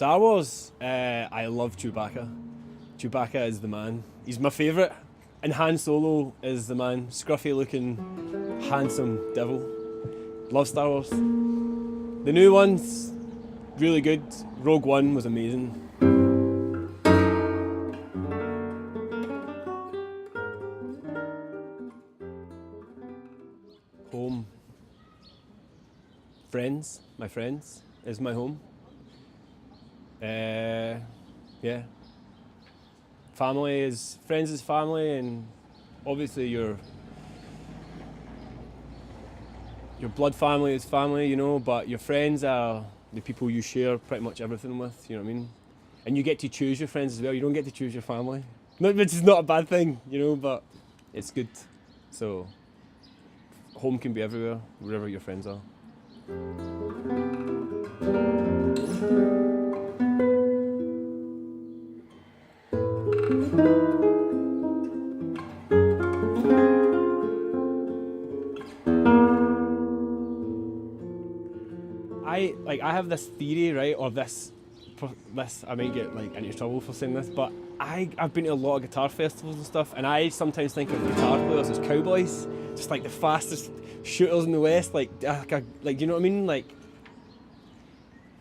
Star Wars, I love Chewbacca. Chewbacca is the man. He's my favourite. And Han Solo is the man. Scruffy looking, handsome devil. Love Star Wars. The new ones, really good. Rogue One was amazing. Home. Friends, my friends, is my home. Yeah. Friends is family, and obviously your blood family is family, you know, but your friends are the people you share pretty much everything with, you know what I mean? And you get to choose your friends as well, you don't get to choose your family. Which is not a bad thing, you know, but it's good. So, home can be everywhere, wherever your friends are. I have this theory, right, or this, I might get like into trouble for saying this, but I've been to a lot of guitar festivals and stuff, and I sometimes think of guitar players as cowboys, just like the fastest shooters in the West, like you know what I mean, like.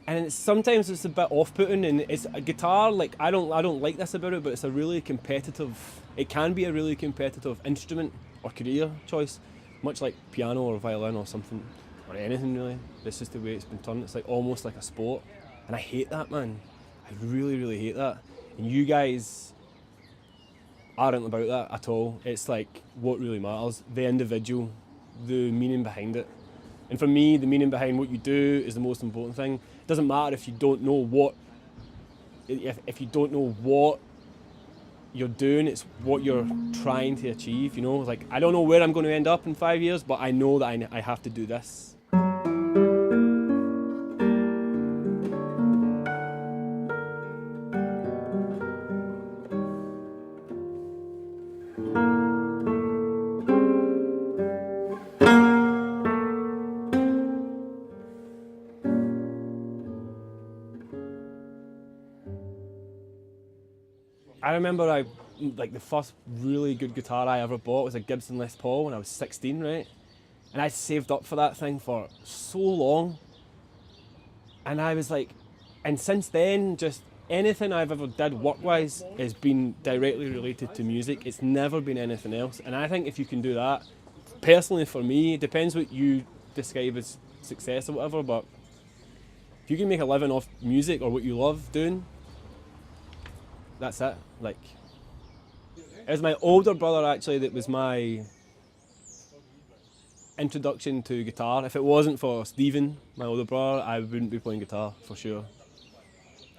And sometimes it's a bit off-putting, and it's a guitar. Like I don't like this about it, but it's a really competitive. It can be a really competitive instrument or career choice, much like piano or violin or something. Or anything really. It's just the way it's been turned. It's like almost like a sport, and I hate that, man. I really, really hate that. And you guys aren't about that at all. It's like what really matters: the individual, the meaning behind it. And for me, the meaning behind what you do is the most important thing. It doesn't matter if you don't know what. If you don't know what you're doing, it's what you're trying to achieve. You know, like I don't know where I'm going to end up in 5 years, but I know that I have to do this. I remember the first really good guitar I ever bought was a Gibson Les Paul when I was 16, right? And I saved up for that thing for so long. And I was like, and since then, just anything I've ever did work-wise has been directly related to music. It's never been anything else. And I think if you can do that, personally for me, it depends what you describe as success or whatever, but if you can make a living off music or what you love doing, that's it. Like, it was my older brother actually that was my introduction to guitar. If it wasn't for Stephen, my older brother, I wouldn't be playing guitar for sure.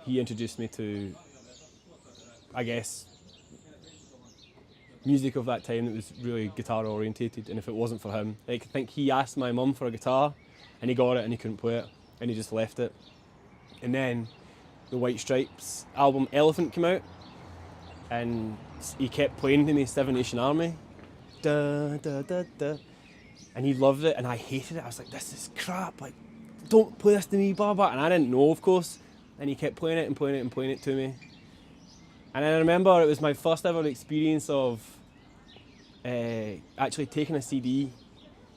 He introduced me to, I guess, music of that time that was really guitar orientated. And if it wasn't for him, I think he asked my mum for a guitar and he got it and he couldn't play it and he just left it. And then the White Stripes album Elephant came out and he kept playing to me Seven Nation Army. Da, da, da, da. And he loved it and I hated it. I was like, this is crap, like, don't play this to me, blah, blah. And I didn't know, of course. And he kept playing it and playing it and playing it to me. And I remember it was my first ever experience of actually taking a CD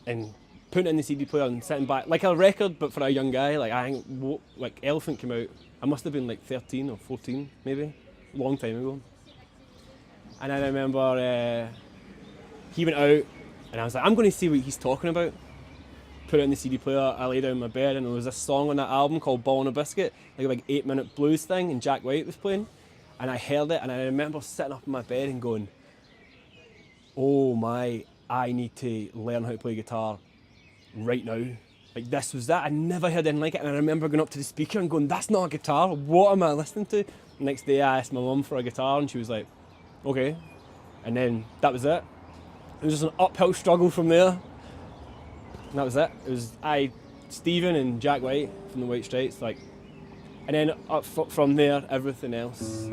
and putting it in the CD player and sitting back, like a record, but for a young guy. Like I think, like Elephant came out, I must have been like 13 or 14, maybe, a long time ago. And I remember he went out, and I was like, I'm going to see what he's talking about. Put it in the CD player, I lay down in my bed, and there was a song on that album called Ball on a Biscuit, like a big 8-minute blues thing, and Jack White was playing. And I heard it, and I remember sitting up in my bed and going, oh my, I need to learn how to play guitar right now. Like, this was that. I never heard anything like it, and I remember going up to the speaker and going, that's not a guitar, what am I listening to? The next day I asked my mum for a guitar, and she was like, okay. And then that was it. It was just an uphill struggle from there. And that was it. It was Stephen and Jack White from the White Stripes, like, and then up from there, everything else.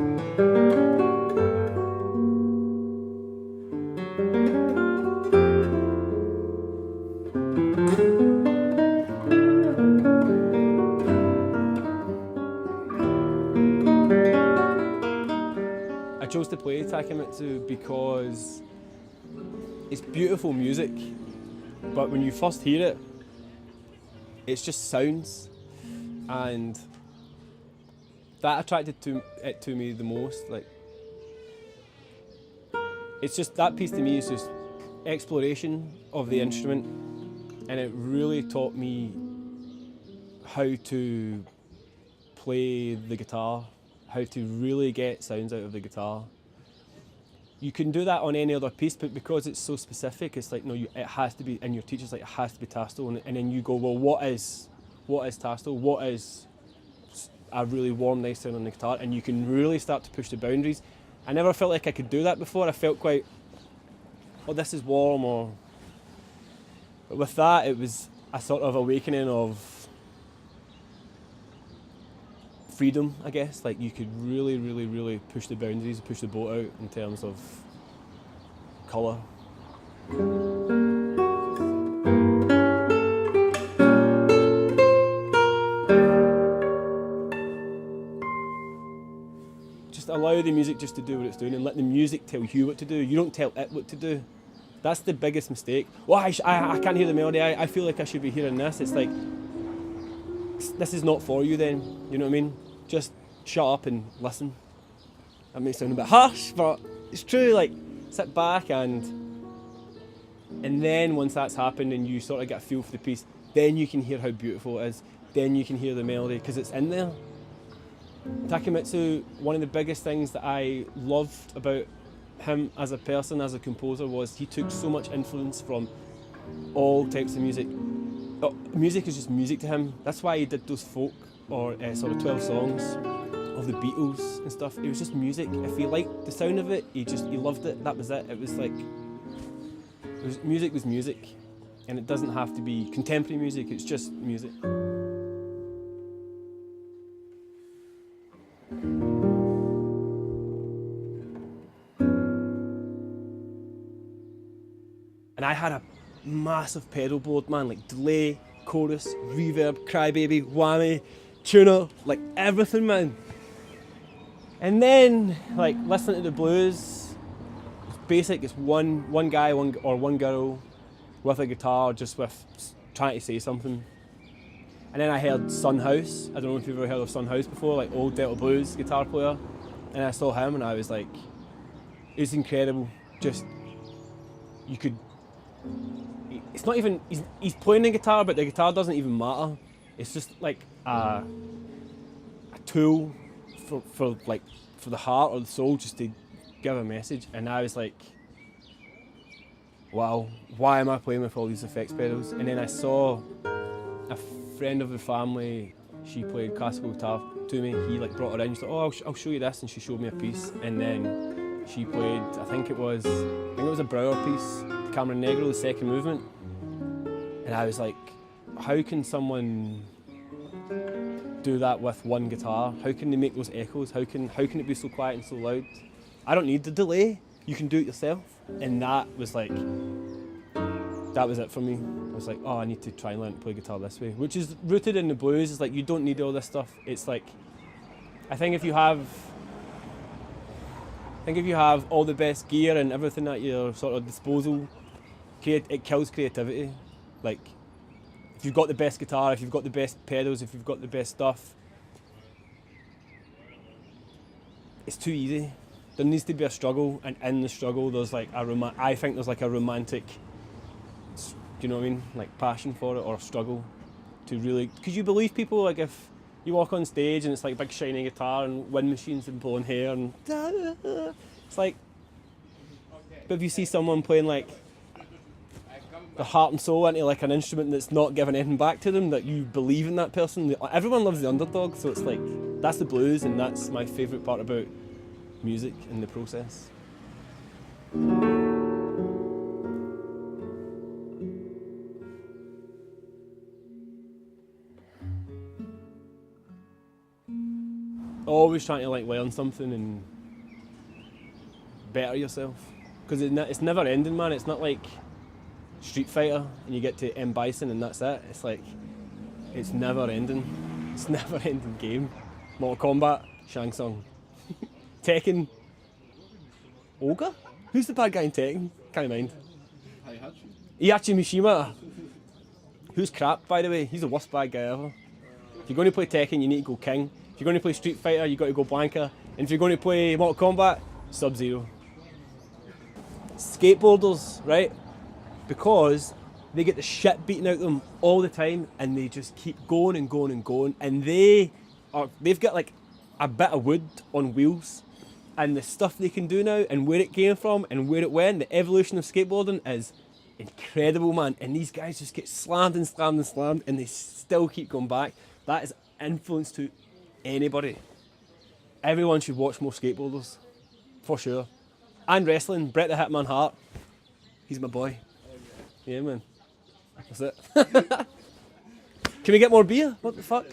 Takemitsu because it's beautiful music, but when you first hear it, it's just sounds, and that attracted it to me the most. Like, it's just, that piece to me is just exploration of the instrument, and it really taught me how to play the guitar, how to really get sounds out of the guitar. You can do that on any other piece, but because it's so specific, it's like, no, it has to be, and your teacher's like, it has to be Tasto, and then you go, well, what is Tasto? What is a really warm, nice sound on the guitar? And you can really start to push the boundaries. I never felt like I could do that before. I felt quite, oh, this is warm, but with that, it was a sort of awakening of freedom, I guess. Like, you could really, really, really push the boundaries, push the boat out in terms of colour. Just allow the music just to do what it's doing, and let the music tell you what to do. You don't tell it what to do. That's the biggest mistake. Well, I can't hear the melody. I feel like I should be hearing this. It's like, this is not for you then. You know what I mean? Just shut up and listen. That may sound a bit harsh, but it's true. Like, sit back, and then once that's happened and you sort of get a feel for the piece, then you can hear how beautiful it is. Then you can hear the melody because it's in there. Takemitsu, one of the biggest things that I loved about him as a person, as a composer, was he took so much influence from all types of music. Music is just music to him. That's why he did those folk or sort of 12 songs of the Beatles and stuff. It was just music. If he liked the sound of it, he loved it. That was it. It was like, music was music, and it doesn't have to be contemporary music. It's just music. And I had a massive pedal board, man, like delay, chorus, reverb, crybaby, whammy, tuner, like everything, man. And then, like, listening to the blues, it's basic. It's one guy, one girl with a guitar, just with trying to say something. And then I heard Son House. I don't know if you've ever heard of Son House before, like old Delta Blues guitar player. And I saw him, and I was like, it's incredible. Just, you could. It's not even, he's playing the guitar, but the guitar doesn't even matter. It's just like a tool for the heart or the soul, just to give a message. And I was like, wow, why am I playing with all these effects pedals? And then I saw a friend of the family, she played classical guitar to me. He like brought her in, she said, oh, I'll show you this, and she showed me a piece. And then she played, I think it was a Brouwer piece, Cameron Negro, the second movement. And I was like, how can someone do that with one guitar? How can they make those echoes? How can it be so quiet and so loud? I don't need the delay. You can do it yourself. And that was it for me. I was like, oh, I need to try and learn to play guitar this way, which is rooted in the blues. It's like, you don't need all this stuff. It's like, I think if you have all the best gear and everything at your sort of disposal, it kills creativity. Like, if you've got the best guitar, if you've got the best pedals, if you've got the best stuff, it's too easy. There needs to be a struggle, and in the struggle, there's like I think there's like a romantic, you know what I mean, like passion for it, or struggle to really, because you believe people, like if you walk on stage and it's like a big shiny guitar and wind machines and blowing hair and it's like, but if you see someone playing like the heart and soul into like an instrument that's not giving anything back to them, that you believe in that person. Everyone loves the underdog, so it's like, that's the blues, and that's my favourite part about music and the process. Always trying to like learn something and better yourself, because it's never ending, man. It's not like Street Fighter and you get to M. Bison and that's it. It's like, it's never ending. It's never ending game. Mortal Kombat, Shang Tsung. Tekken, Olga? Who's the bad guy in Tekken? Can't mind. Heihachi Mishima. Who's crap, by the way. He's the worst bad guy ever. If you're going to play Tekken, you need to go King. If you're going to play Street Fighter, you've got to go Blanka. And if you're going to play Mortal Kombat, Sub-Zero. Skateboarders, right? Because they get the shit beaten out of them all the time and they just keep going and going and going. And they've got like a bit of wood on wheels. And the stuff they can do now and where it came from and where it went, the evolution of skateboarding is incredible, man. And these guys just get slammed and slammed and slammed and they still keep going back. That is influence to anybody. Everyone should watch more skateboarders, for sure. And wrestling, Bret the Hitman Hart. He's my boy. Yeah, man. That's it. Can we get more beer? What the fuck?